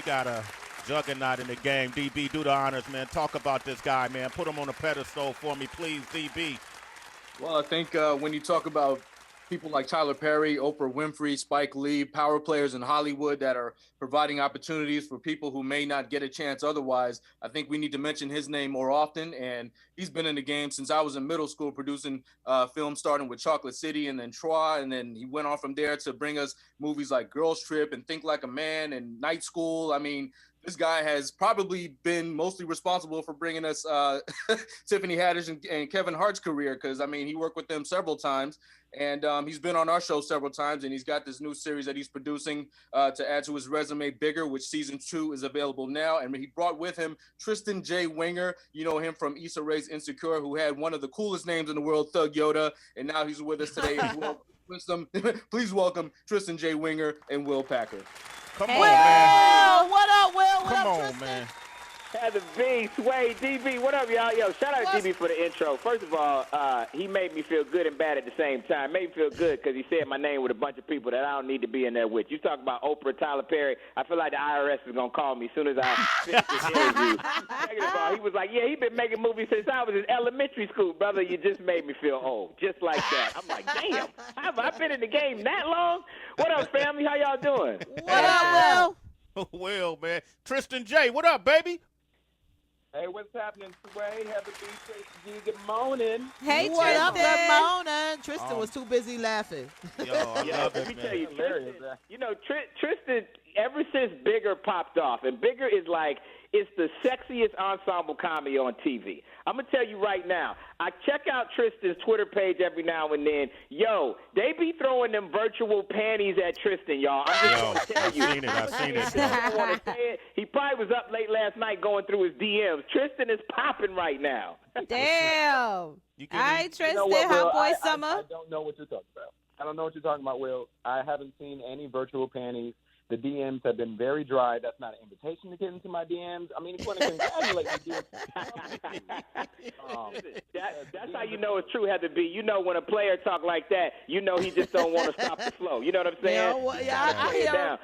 got a juggernaut in the game. DB, do the honors, man. Talk about this guy, man. Put him on a pedestal for me, please, DB. Well, I think when you talk about people like Tyler Perry, Oprah Winfrey, Spike Lee, power players in Hollywood that are providing opportunities for people who may not get a chance otherwise, I think we need to mention his name more often. And he's been in the game since I was in middle school producing films, starting with Chocolate City and then Troy. And then he went on from there to bring us movies like Girls Trip and Think Like a Man and Night School. I mean, this guy has probably been mostly responsible for bringing us Tiffany Haddish and Kevin Hart's career, because, I mean, he worked with them several times. And he's been on our show several times, and he's got this new series that he's producing to add to his resume, Bigger, which season 2 is available now. And he brought with him Tristen J. Winger. You know him from Issa Rae's Insecure, who had one of the coolest names in the world, Thug Yoda. And now he's with us today as well. Please welcome Tristen J. Winger and Will Packer. Come on, man. What up, Will? What Come up, on, Tristan? man. Had the B, Sway, DB, what up, y'all? Yo, shout out to DB for the intro. First of all, he made me feel good and bad at the same time. Made me feel good because he said my name with a bunch of people that I don't need to be in there with. You talk about Oprah, Tyler Perry. I feel like the IRS is going to call me as soon as I finish this interview. Second of all, he was like, yeah, he been making movies since I was in elementary school. Brother, you just made me feel old. Just like that. I'm like, damn, have I been in the game that long? What up, family? How y'all doing? What up, Will? Will, man. Tristan J., what up, baby? Hey, what's happening, Sway? Have a G. Good morning. Hey, What Tristan. up, Good morning. Tristan Oh. was too busy laughing. Yo, I Yeah, love let me it, tell man. you, Hilarious, Tristan, Tristan, ever since Bigger popped off, and Bigger is like, it's the sexiest ensemble comedy on TV. I'm going to tell you right now, I check out Tristan's Twitter page every now and then. Yo, they be throwing them virtual panties at Tristan, y'all. I'm just going to tell you. I've seen it. I don't want to say it. He probably was up late last night going through his DMs. Tristan is popping right now. Damn. You All can right, Tristan, You know what, Will? Hot Boy I Summer. don't know what you're talking about. I don't know what you're talking about, Will. I haven't seen any virtual panties. The DMs have been very dry. That's not an invitation to get into my DMs. I mean, if you want to congratulate me, That's how you know it's true, Heather B. You know when a player talk like that, you know he just don't want to stop the flow. You know what I'm saying? I Play it hear. down.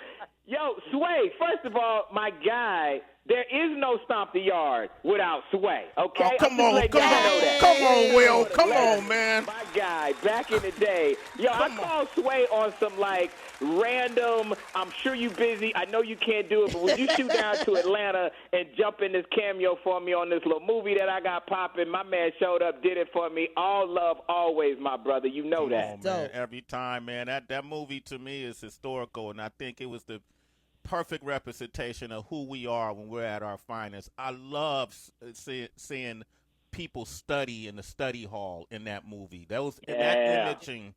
Yo, Sway, first of all, my guy, there is no Stomp the Yard without Sway, okay? Oh, come I'm just on, letting come y'all know on. that. Come on, Will. Come Let on, man. My guy, back in the day. Yo, I called Sway on some, like, random, I'm sure you busy, I know you can't do it, but would you shoot down to Atlanta and jump in this cameo for me on this little movie that I got popping? My man showed up, did it for me. All love, always, my brother. You know Come that. on, man. Every time, man. That movie to me is historical, and I think it was the perfect representation of who we are when we're at our finest. I love seeing people study in the study hall in that movie. That imaging,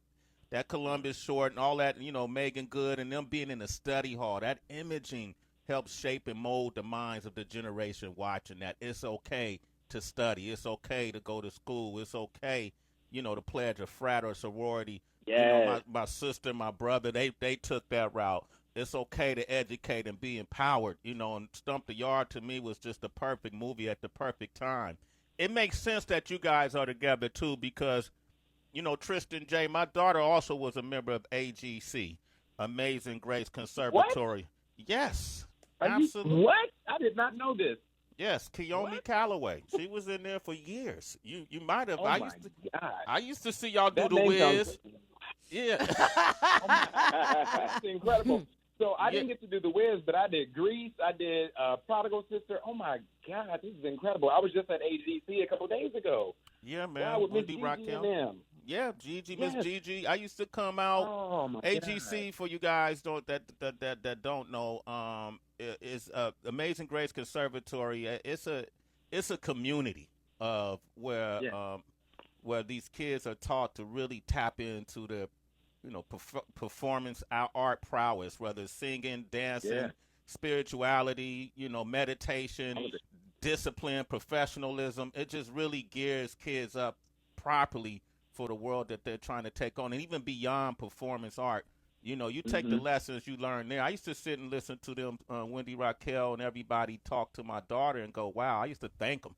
that Columbus short and all that, Megan Good and them being in the study hall, that imaging helps shape and mold the minds of the generation watching that. It's okay to study. It's okay to go to school. It's okay, to pledge a frat or sorority. Yeah. My sister, my brother, they took that route. It's okay to educate and be empowered, and Stump the Yard to me was just the perfect movie at the perfect time. It makes sense that you guys are together, too, because, Tristan J., my daughter also was a member of AGC, Amazing Grace Conservatory. What? Yes, absolutely. What? I did not know this. Yes, Sway Calloway. She was in there for years. You might have. Oh, my God. I used to see y'all do That the name whiz. sounds- Yeah. That's incredible. So I didn't get to do The Wiz, but I did Grease. I did Prodigal Sister. Oh, my God. This is incredible. I was just at AGC a couple days ago. Yeah, man. Wow, with Miss Wendy Gigi Raquel. and them. Yeah, Gigi, Miss Yes. Gigi. I used to come out. Oh, my AGC God. for you guys that don't know. Is Amazing Grace Conservatory. It's a community of where these kids are taught to really tap into their performance, art prowess, whether it's singing, dancing, spirituality, meditation, discipline, professionalism. It just really gears kids up properly for the world that they're trying to take on, and even beyond performance art. You take the lessons you learn there. I used to sit and listen to them, Wendy Raquel and everybody talk to my daughter and go, wow, I used to thank them.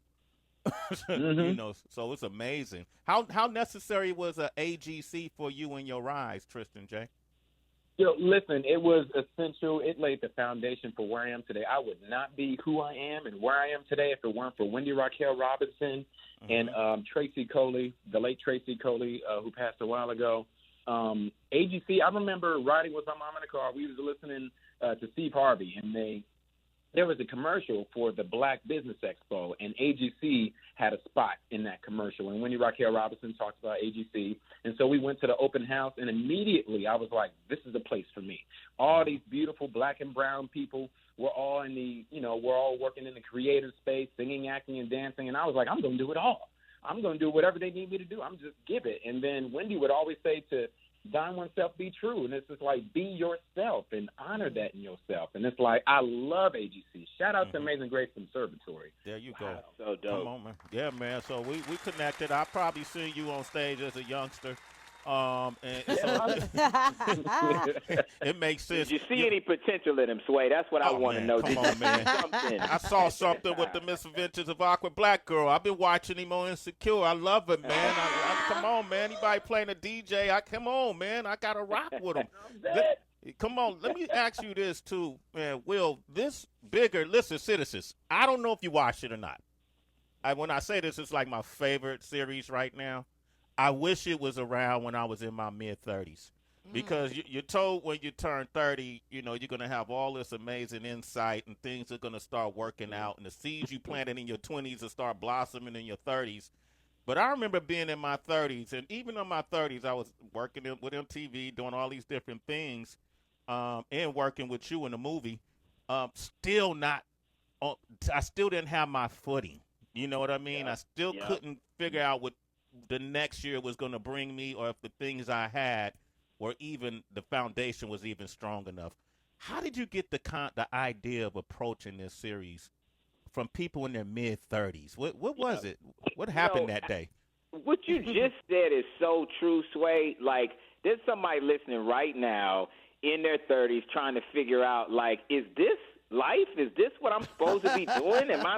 So it's amazing. How necessary was a AGC for you in your rise, Tristan J? Listen, it was essential. It laid the foundation for where I am today. I would not be who I am and where I am today if it weren't for Wendy Raquel Robinson and Tracy Coley, the late Tracy Coley, who passed a while ago. AGC, I remember riding with my mom in the car. We was listening to Steve Harvey, and there was a commercial for the Black Business Expo, and AGC had a spot in that commercial. And Wendy Raquel Robinson talked about AGC. And so we went to the open house, and immediately I was like, this is the place for me. All these beautiful black and brown people were all we're all working in the creative space, singing, acting, and dancing. And I was like, I'm going to do it all. I'm going to do whatever they need me to do. I'm just give it. And then Wendy would always say to Don oneself, be true. And it's just like, be yourself and honor that in yourself. And it's like, I love AGC. Shout out to Amazing Grace Conservatory. There you go. Wow. So dope. Come on, man. Yeah, man. So we connected. I probably seen you on stage as a youngster. And so it makes sense. Did you see any potential in him, Sway? That's what I want to know. Come on, man. I saw something with the Misadventures of Awkward Black Girl. I've been watching him on Insecure. I love it, man. Come on, man. Anybody playing a DJ? Come on, man. I got to rock with him. Come on. Let me ask you this, too, man. Will, this bigger, listen, citizens, I don't know if you watched it or not. When I say this, it's like my favorite series right now. I wish it was around when I was in my mid-30s because you're told when you turn 30, you're going to have all this amazing insight and things are going to start working out, and the seeds you planted in your 20s will start blossoming in your 30s. But I remember being in my 30s, and even in my 30s, I was working with MTV, doing all these different things, and working with you in the movie. I still didn't have my footing. You know what I mean? I still couldn't figure out what the next year was going to bring me, or if the things I had were even, the foundation was even strong enough. How did you get the idea of approaching this series from people in their mid-30s? What was it? What happened that day? What you just said is so true, Sway. Like, there's somebody listening right now in their 30s trying to figure out, like, is this life? Is this what I'm supposed to be doing? Am I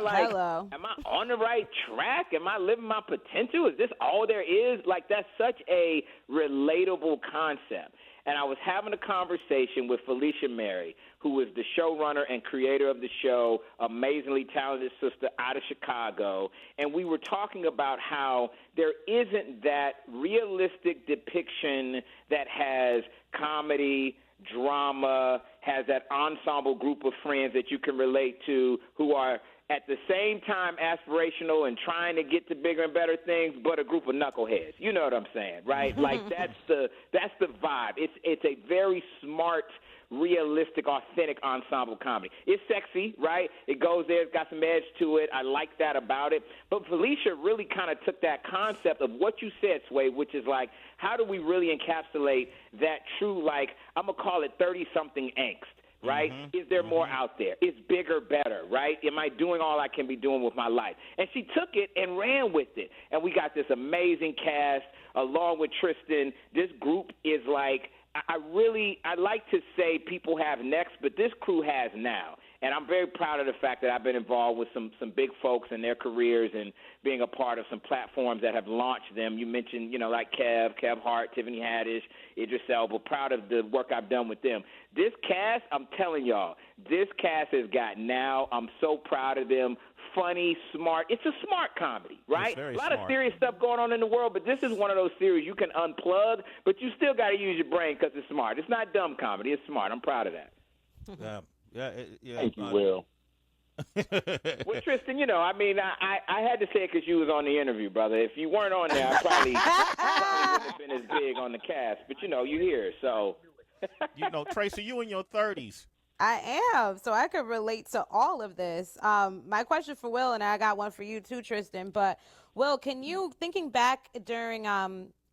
am I on the right track? Am I living my potential? Is this all there is? Like, that's such a relatable concept. And I was having a conversation with Felicia Mary, who is the showrunner and creator of the show, amazingly talented sister out of Chicago. And we were talking about how there isn't that realistic depiction that has comedy, drama, has that ensemble group of friends that you can relate to who are at the same time aspirational and trying to get to bigger and better things, but a group of knuckleheads. You know what I'm saying, right? Like, that's the vibe. It's a very smart, realistic, authentic ensemble comedy. It's sexy, right? It goes there. It's got some edge to it. I like that about it. But Felicia really kind of took that concept of what you said, Sway, which is like, how do we really encapsulate that true, like, I'm going to call it 30-something angst, right? Is there more out there? Is bigger better, right? Am I doing all I can be doing with my life? And she took it and ran with it. And we got this amazing cast along with Tristen. This group is like, I like to say people have next, but this crew has now. And I'm very proud of the fact that I've been involved with some big folks in their careers and being a part of some platforms that have launched them. You mentioned, like Kev Hart, Tiffany Haddish, Idris Elba. Proud of the work I've done with them. This cast, I'm telling y'all, this cast has got now. I'm so proud of them. Funny, smart. It's a smart comedy, right? A lot of serious stuff going on in the world, but this is one of those series you can unplug, but you still got to use your brain because it's smart. It's not dumb comedy. It's smart. I'm proud of that. Yeah. Thank you, Will. Well, Tristen, I had to say it because you was on the interview, brother. If you weren't on there, I probably wouldn't have been as big on the cast. But, you here, so. Tracy, you in your 30s. I am, so I could relate to all of this. My question for Will, and I got one for you too, Tristen, but Will, can you, thinking back during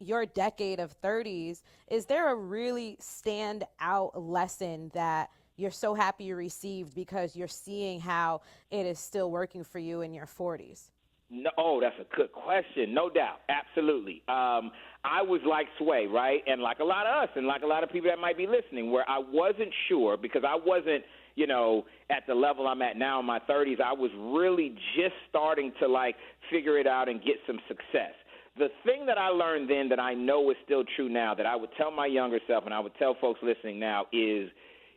your decade of 30s, is there a really standout lesson that you're so happy you received because you're seeing how it is still working for you in your 40s? No, that's a good question. No doubt. Absolutely. I was like Sway, right? And like a lot of us and like a lot of people that might be listening, where I wasn't sure because I wasn't, at the level I'm at now in my 30s. I was really just starting to, figure it out and get some success. The thing that I learned then that I know is still true now, that I would tell my younger self and I would tell folks listening now, is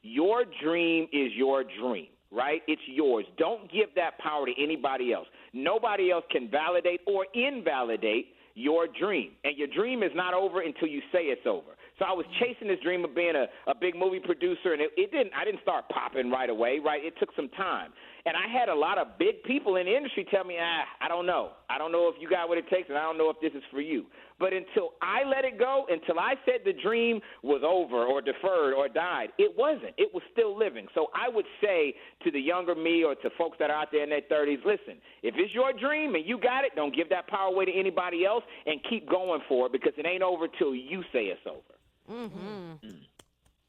your dream is your dream, right? It's yours. Don't give that power to anybody else. Nobody else can validate or invalidate your dream. And your dream is not over until you say it's over. So I was chasing this dream of being a big movie producer, and I didn't start popping right away, right? It took some time. And I had a lot of big people in the industry tell me, I don't know. I don't know if you got what it takes, and I don't know if this is for you. But until I let it go, until I said the dream was over or deferred or died, it wasn't. It was still living. So I would say to the younger me or to folks that are out there in their 30s, listen, if it's your dream and you got it, don't give that power away to anybody else and keep going for it, because it ain't over till you say it's over. Mm-hmm.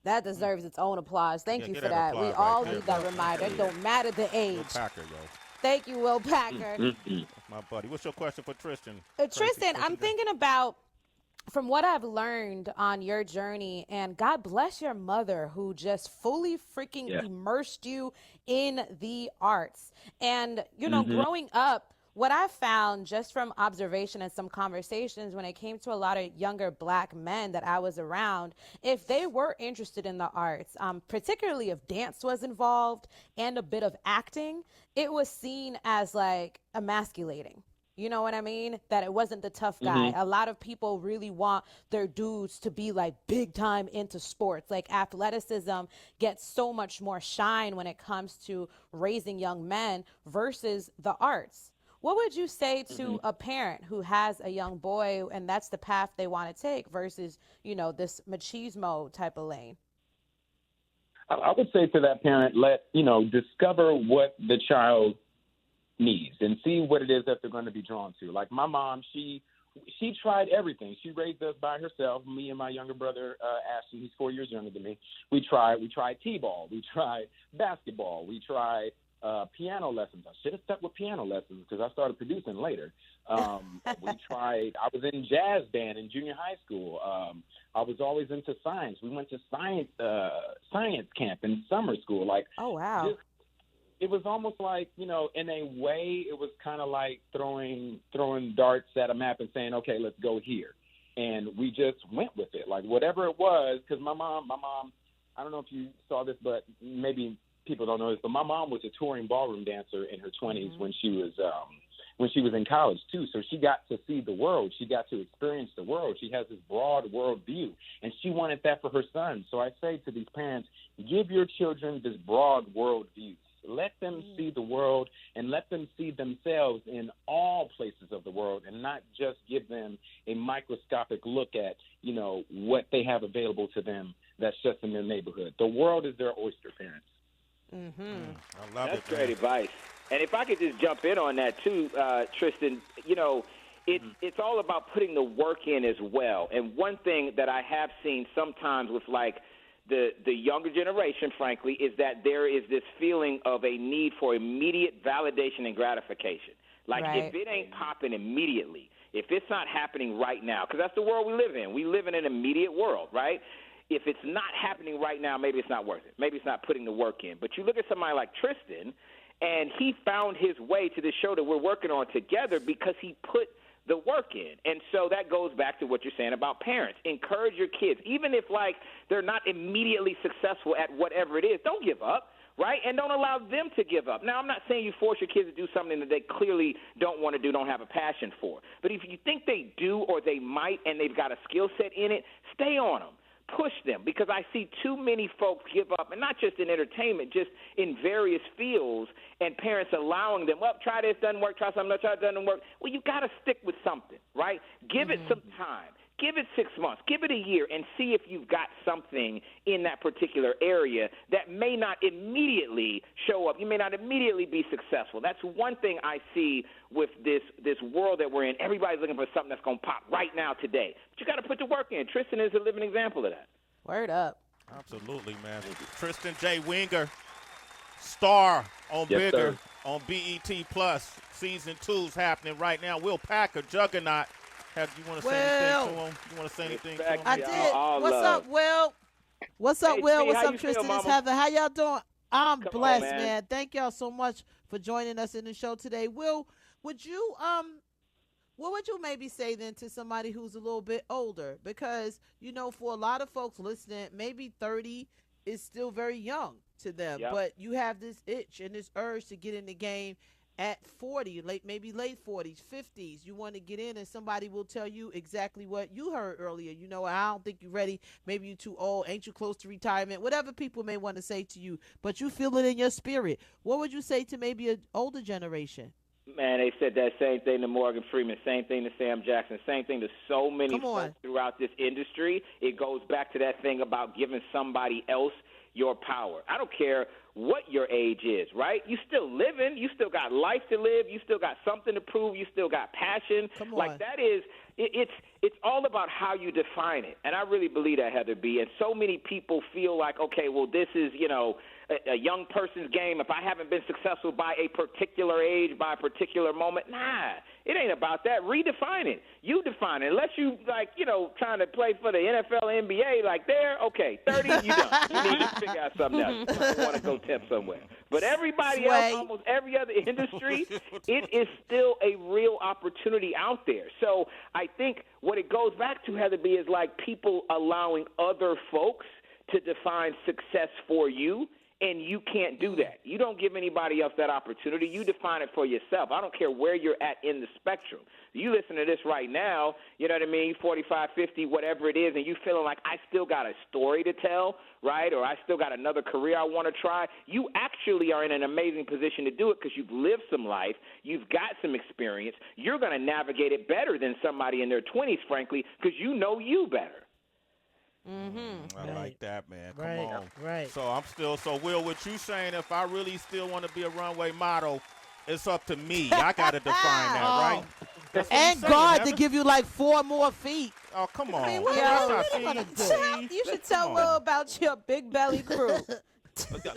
That deserves its own applause. Thank you for that. We right all there, need that reminder. It don't matter the age. Will Packer, yo. Thank you, Will Packer. My buddy. What's your question for Tristan? Tristan, I'm thinking about, from what I've learned on your journey, and God bless your mother who just fully freaking immersed you in the arts. And, you know, growing up, what I found just from observation and some conversations when it came to a lot of younger black men that I was around, if they were interested in the arts, particularly if dance was involved and a bit of acting, it was seen as like emasculating. You know what I mean? That it wasn't the tough guy. A lot of people really want their dudes to be like big time into sports. Like athleticism gets so much more shine when it comes to raising young men versus the arts. What would you say to a parent who has a young boy and that's the path they want to take versus, you know, this machismo type of lane? I would say to that parent, discover what the child needs and see what it is that they're going to be drawn to. Like my mom, she tried everything. She raised us by herself, me and my younger brother, Ashton. He's 4 years younger than me. We tried T-ball. We tried basketball. We tried piano lessons. I should have stuck with piano lessons because I started producing later. I was in jazz band in junior high school. I was always into science. We went to science camp in summer school. Like, oh, wow. It was almost like, in a way, it was kind of like throwing darts at a map and saying, okay, let's go here. And we just went with it. Like, whatever it was, because my mom, I don't know if you saw this, but maybe people don't know this, but my mom was a touring ballroom dancer in her 20s when she was in college too. So she got to see the world. She got to experience the world. She has this broad world view, and she wanted that for her son. So I say to these parents, give your children this broad world view. Let them see the world and let them see themselves in all places of the world and not just give them a microscopic look at, what they have available to them that's just in their neighborhood. The world is their oyster, parents. I love That's great advice. And if I could just jump in on that too, Tristan, it's all about putting the work in as well. And one thing that I have seen sometimes with like the younger generation, frankly, is that there is this feeling of a need for immediate validation and gratification. Like if it ain't popping immediately, if it's not happening right now, because that's the world we live in. We live in an immediate world, right? If it's not happening right now, maybe it's not worth it. Maybe it's not putting the work in. But you look at somebody like Tristan, and he found his way to the show that we're working on together because he put the work in. And so that goes back to what you're saying about parents. Encourage your kids. Even if, like, they're not immediately successful at whatever it is, don't give up, right? And don't allow them to give up. Now, I'm not saying you force your kids to do something that they clearly don't want to do, don't have a passion for. But if you think they do or they might and they've got a skill set in it, stay on them. Push them, because I see too many folks give up, and not just in entertainment, just in various fields, and parents allowing them, well, try this, doesn't work, try something else, try it, doesn't work. Well, you got to stick with something, right? Give it some time. Give it 6 months. Give it a year and see if you've got something in that particular area that may not immediately show up. You may not immediately be successful. That's one thing I see with this world that we're in. Everybody's looking for something that's going to pop right now today. But you got to put the work in. Tristan is a living example of that. Word up. Absolutely, man. Tristen J. Winger, star on Bigger, on BET Plus. Season 2's happening right now. Will Packer, Juggernaut. You want to say anything to him? You want to say anything to him? I did. What's up, Will? What's up, Will? What's up, Tristan? It's Heather. How y'all doing? I'm blessed, man. Thank y'all so much for joining us in the show today. Will, would you What would you maybe say then to somebody who's a little bit older? Because, for a lot of folks listening, maybe 30 is still very young to them, but you have this itch and this urge to get in the game at 40, maybe late 40s, 50s. You want to get in, and somebody will tell you exactly what you heard earlier. I don't think you're ready. Maybe you're too old. Ain't you close to retirement? Whatever people may want to say to you, but you feel it in your spirit. What would you say to maybe an older generation? Man, they said that same thing to Morgan Freeman, same thing to Sam Jackson, same thing to so many folks throughout this industry. It goes back to that thing about giving somebody else your power. I don't care what your age is, right? You still living. You still got life to live. You still got something to prove. You still got passion. Like that is, it's all about how you define it. And I really believe that, Heather B. And so many people feel like, okay, well, this is, a young person's game. If I haven't been successful by a particular age, by a particular moment, it ain't about that. Redefine it. You define it. Unless you, trying to play for the NFL, NBA, okay, 30, you done. You need to figure out something else. You want to go temp somewhere. But everybody else, almost every other industry, it is still a real opportunity out there. So I think what it goes back to, Heather B., is people allowing other folks to define success for you. And you can't do that. You don't give anybody else that opportunity. You define it for yourself. I don't care where you're at in the spectrum. You listen to this right now, you know what I mean, 45, 50, whatever it is, and you feeling like I still got a story to tell, right, or I still got another career I want to try. You actually are in an amazing position to do it because you've lived some life. You've got some experience. You're going to navigate it better than somebody in their 20s, frankly, because you know you better. I like that, man. Come on. Right. So Will, what you saying, if I really still want to be a runway model, it's up to me. I got to define that, right? And God to give you 4 more feet. Oh, come on. You should tell Will about your big belly crew.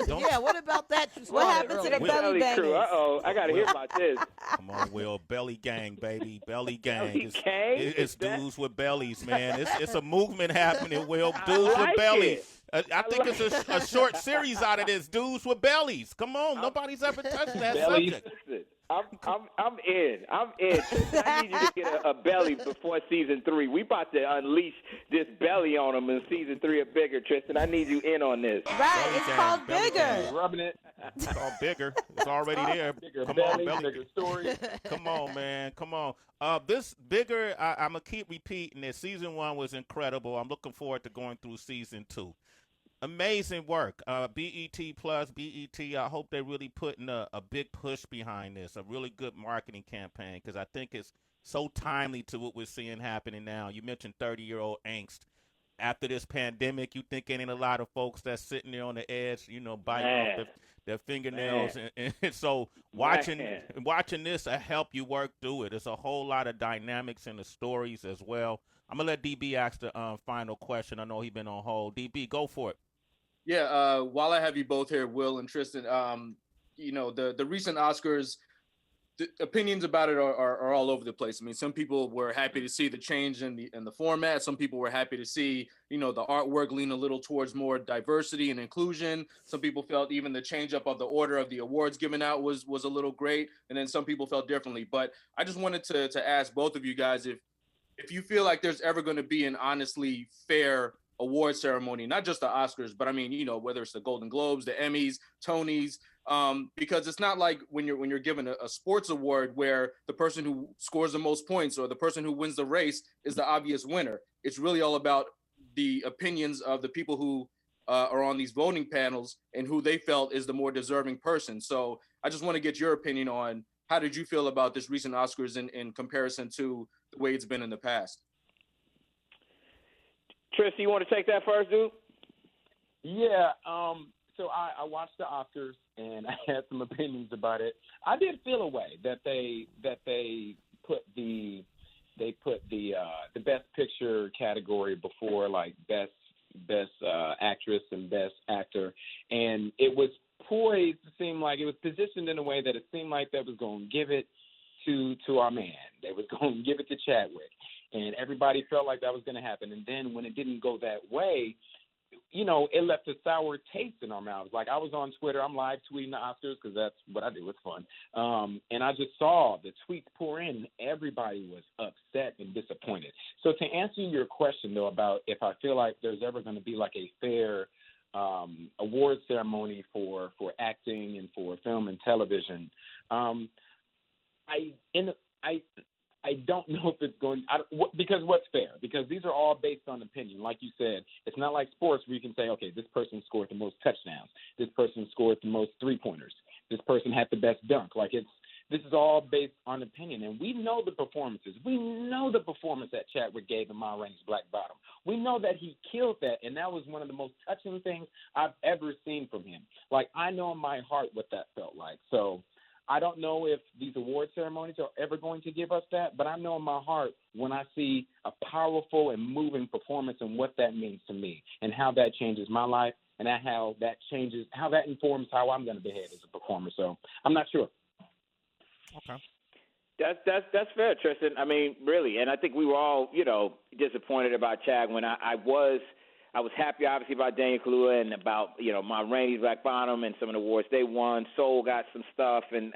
What about that? What happened to the belly crew? Uh-oh, I got to hear about this. Come on, Will. Belly gang, baby. Belly gang. Belly It's dudes with bellies, man. It's a movement happening, Will. Dudes with bellies. I think it's a short series out of this. Dudes with bellies. Come on. Nobody's ever touched that subject. I'm in. I need you to get a belly before season 3. We about to unleash this belly on them in season 3 of Bigger, Tristan. I need you in on this. Right, it's called Bigger. Rubbing it. It's called Bigger. It's already there. Come on, belly. Bigger story. Come on, man. Come on. This Bigger, I'm going to keep repeating it. Season 1 was incredible. I'm looking forward to going through season 2. Amazing work. BET Plus, BET, I hope they're really putting a big push behind this, a really good marketing campaign, because I think it's so timely to what we're seeing happening now. You mentioned 30-year-old angst. After this pandemic, you think ain't a lot of folks that's sitting there on the edge, biting off their fingernails. And so watching this will help you work through it. There's a whole lot of dynamics in the stories as well. I'm going to let DB ask the final question. I know he's been on hold. DB, go for it. Yeah, while I have you both here, Will and Tristan, the recent Oscars, the opinions about it are all over the place. I mean, some people were happy to see the change in the format. Some people were happy to see, the artwork lean a little towards more diversity and inclusion. Some people felt even the change up of the order of the awards given out was a little great. And then some people felt differently. But I just wanted to ask both of you guys if you feel like there's ever going to be an honestly fair award ceremony, not just the Oscars, but I mean, whether it's the Golden Globes, the Emmys, Tonys, because it's not like when you're given a sports award where the person who scores the most points or the person who wins the race is the obvious winner. It's really all about the opinions of the people who are on these voting panels and who they felt is the more deserving person. So I just want to get your opinion on how did you feel about this recent Oscars in comparison to the way it's been in the past? Tristan, you want to take that first, dude? Yeah. So I watched the Oscars and I had some opinions about it. I did feel a way that they put the best picture category before best actress and best actor, and it was poised to seem like it was positioned in a way that it seemed like that was going to give it to our man. They was going to give it to Chadwick. And everybody felt like that was going to happen. And then when it didn't go that way, it left a sour taste in our mouths. Like, I was on Twitter. I'm live tweeting the Oscars because that's what I do. It's fun. And I just saw the tweets pour in. Everybody was upset and disappointed. So to answer your question, though, about if I feel like there's ever going to be like a fair award ceremony for acting and for film and television, I don't know if it's going because what's fair? Because these are all based on opinion. Like you said, it's not like sports where you can say, okay, this person scored the most touchdowns. This person scored the most three-pointers. This person had the best dunk. This is all based on opinion. And we know the performances. We know the performance that Chadwick gave in Ma Rainey's Black Bottom. We know that he killed that, and that was one of the most touching things I've ever seen from him. Like, I know in my heart what that felt like. So I don't know if these award ceremonies are ever going to give us that, but I know in my heart when I see a powerful and moving performance and what that means to me and how that changes my life and how that informs how I'm going to behave as a performer. So I'm not sure. Okay. That's fair, Tristan. I mean, really, and I think we were all, disappointed about Chad when I was happy, obviously, about Daniel Kaluuya and about, Ma Rainey's Black Bottom and some of the awards they won. Soul got some stuff, and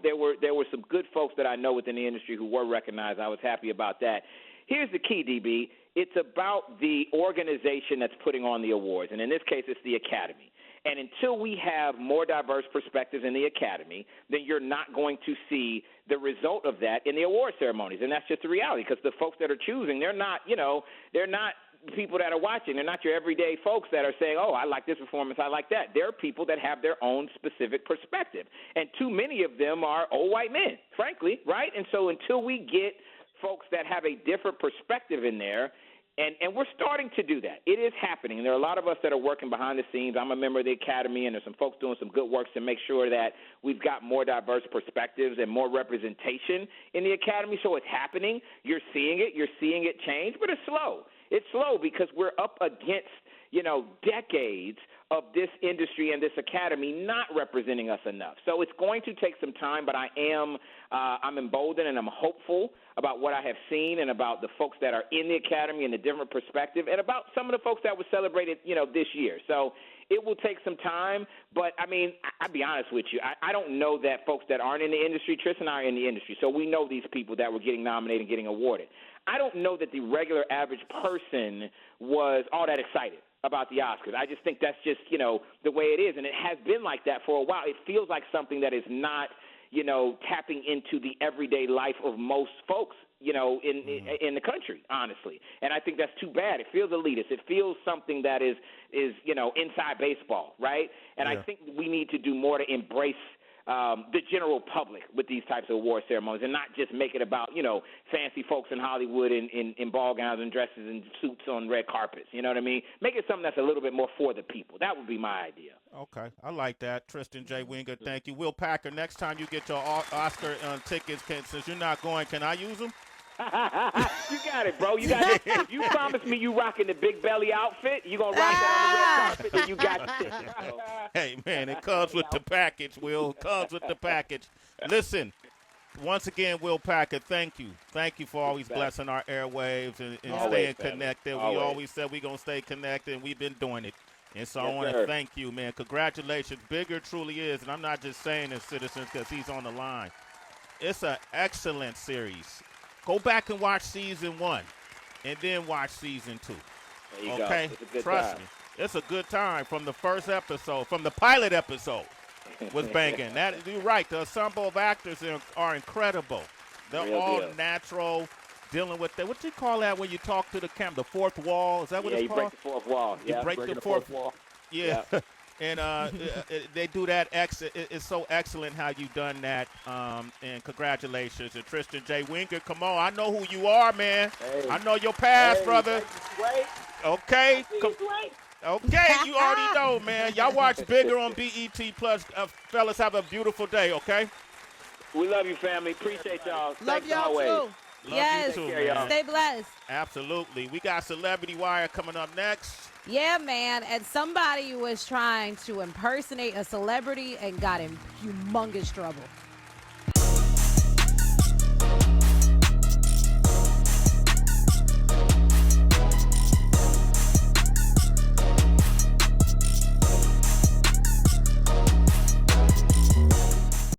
there were some good folks that I know within the industry who were recognized. I was happy about that. Here's the key, DB. It's about the organization that's putting on the awards, and in this case, it's the Academy. And until we have more diverse perspectives in the Academy, then you're not going to see the result of that in the award ceremonies. And that's just the reality, because the folks that are choosing, they're not people that are watching. They're not your everyday folks that are saying, oh, I like this performance, I like that. They're people that have their own specific perspective. And too many of them are old white men, frankly, right? And so until we get folks that have a different perspective in there, and we're starting to do that. It is happening. There are a lot of us that are working behind the scenes. I'm a member of the Academy, and there's some folks doing some good work to make sure that we've got more diverse perspectives and more representation in the Academy. So it's happening. You're seeing it. You're seeing it change, but it's slow. It's slow because we're up against, decades of this industry and this Academy not representing us enough. So it's going to take some time, but I'm emboldened and I'm hopeful about what I have seen and about the folks that are in the Academy and the different perspective and about some of the folks that were celebrated, this year. So it will take some time, but, I'll be honest with you. I don't know that folks that aren't in the industry, Tristan and I are in the industry, so we know these people that were getting nominated and getting awarded. I don't know that the regular average person was all that excited about the Oscars. I just think that's just, the way it is, and it has been like that for a while. It feels like something that is not, tapping into the everyday life of most folks, in the country, honestly. And I think that's too bad. It feels elitist. It feels something that is inside baseball, right? And I think we need to do more to embrace the general public with these types of award ceremonies and not just make it about, fancy folks in Hollywood in ball gowns and dresses and suits on red carpets. You know what I mean? Make it something that's a little bit more for the people. That would be my idea. Okay. I like that. Tristan J. Winger, thank you. Will Packer, next time you get your Oscar tickets, since you're not going, can I use them? You got it, bro. You got it. If you promise me you rocking the big belly outfit, you gonna rock that on the red carpet, then you got it. Hey, man, it comes with the package, Will. It comes with the package. Listen, once again, Will Packer, thank you. Thank you for always blessing our airwaves and staying connected. We always said we're going to stay connected, and we've been doing it. And so I want to thank you, man. Congratulations. Bigger truly is, and I'm not just saying this, citizens, because he's on the line. It's an excellent series. Go back and watch season 1, and then watch season 2. There you go. Trust me. It's a good time from the first episode, from the pilot episode was banging. You're right. The ensemble of actors are incredible. They're all natural, dealing with that. What do you call that when you talk to the camera? The fourth wall? Is that what it's called? Yeah, you break the fourth wall. You break the fourth wall. Yeah. And they do that. It's so excellent how you've done that. And congratulations. And Tristan J. Winger, come on. I know who you are, man. Hey. I know your past, brother. Okay. Okay, you already know, man. Y'all watch Bigger on BET Plus. Fellas, have a beautiful day, okay? We love you, family. Appreciate y'all. Love y'all, too. Yes. You too, man. Stay blessed. Absolutely. We got Celebrity Wire coming up next. Yeah, man. And somebody was trying to impersonate a celebrity and got in humongous trouble.